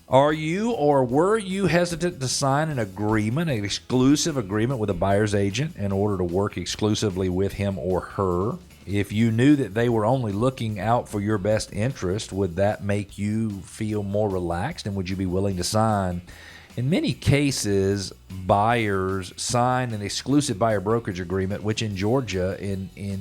Are you or were you hesitant to sign an agreement, an exclusive agreement with a buyer's agent in order to work exclusively with him or her? If you knew that they were only looking out for your best interest, would that make you feel more relaxed, and would you be willing to sign? In many cases, buyers sign an exclusive buyer brokerage agreement, which in Georgia,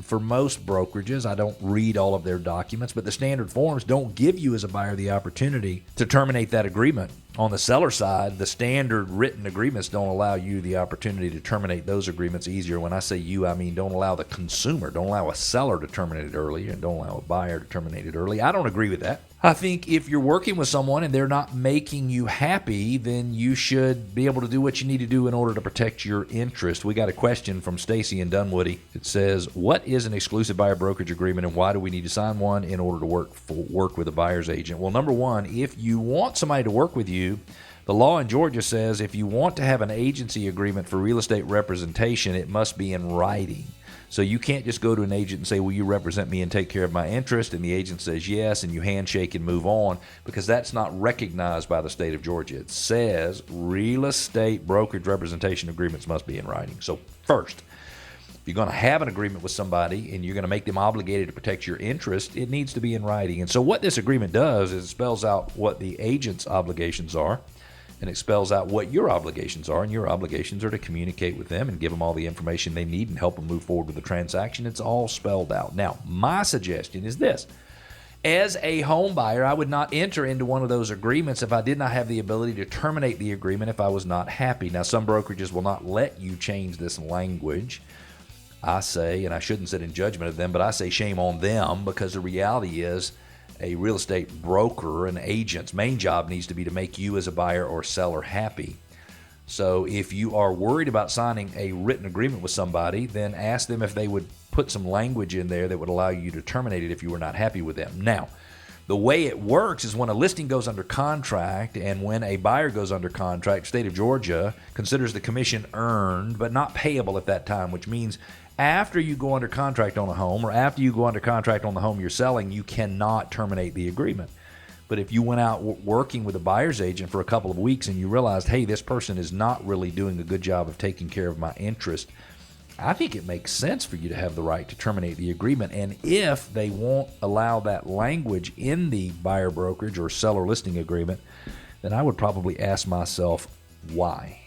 for most brokerages, I don't read all of their documents, but the standard forms don't give you as a buyer the opportunity to terminate that agreement. On the seller side, the standard written agreements don't allow you the opportunity to terminate those agreements easier. When I say you, I mean don't allow the consumer, don't allow a seller to terminate it early, and don't allow a buyer to terminate it early. I don't agree with that. I think if you're working with someone and they're not making you happy, then you should be able to do what you need to do in order to protect your interest. We got a question from Stacy in Dunwoody. It says, what is an exclusive buyer brokerage agreement, and why do we need to sign one in order to work with a buyer's agent? Well, number one, if you want somebody to work with you, the law in Georgia says if you want to have an agency agreement for real estate representation, it must be in writing. So you can't just go to an agent and say, will you represent me and take care of my interest? And the agent says yes, and you handshake and move on, because that's not recognized by the state of Georgia. It says real estate brokerage representation agreements must be in writing. So first, if you're going to have an agreement with somebody and you're going to make them obligated to protect your interest, it needs to be in writing. And so what this agreement does is it spells out what the agent's obligations are, and it spells out what your obligations are, and your obligations are to communicate with them and give them all the information they need and help them move forward with the transaction. It's all spelled out. Now, my suggestion is this. As a home buyer, I would not enter into one of those agreements if I did not have the ability to terminate the agreement if I was not happy. Now, some brokerages will not let you change this language. I say, and I shouldn't sit in judgment of them, but I say shame on them, because the reality is a real estate broker, an agent's main job needs to be to make you as a buyer or seller happy. So if you are worried about signing a written agreement with somebody, then ask them if they would put some language in there that would allow you to terminate it if you were not happy with them. Now, the way it works is when a listing goes under contract and when a buyer goes under contract, state of Georgia considers the commission earned but not payable at that time, which means after you go under contract on a home, or after you go under contract on the home you're selling, you cannot terminate the agreement. But if you went out working with a buyer's agent for a couple of weeks and you realized, hey, this person is not really doing a good job of taking care of my interest, I think it makes sense for you to have the right to terminate the agreement. And if they won't allow that language in the buyer brokerage or seller listing agreement, then I would probably ask myself why.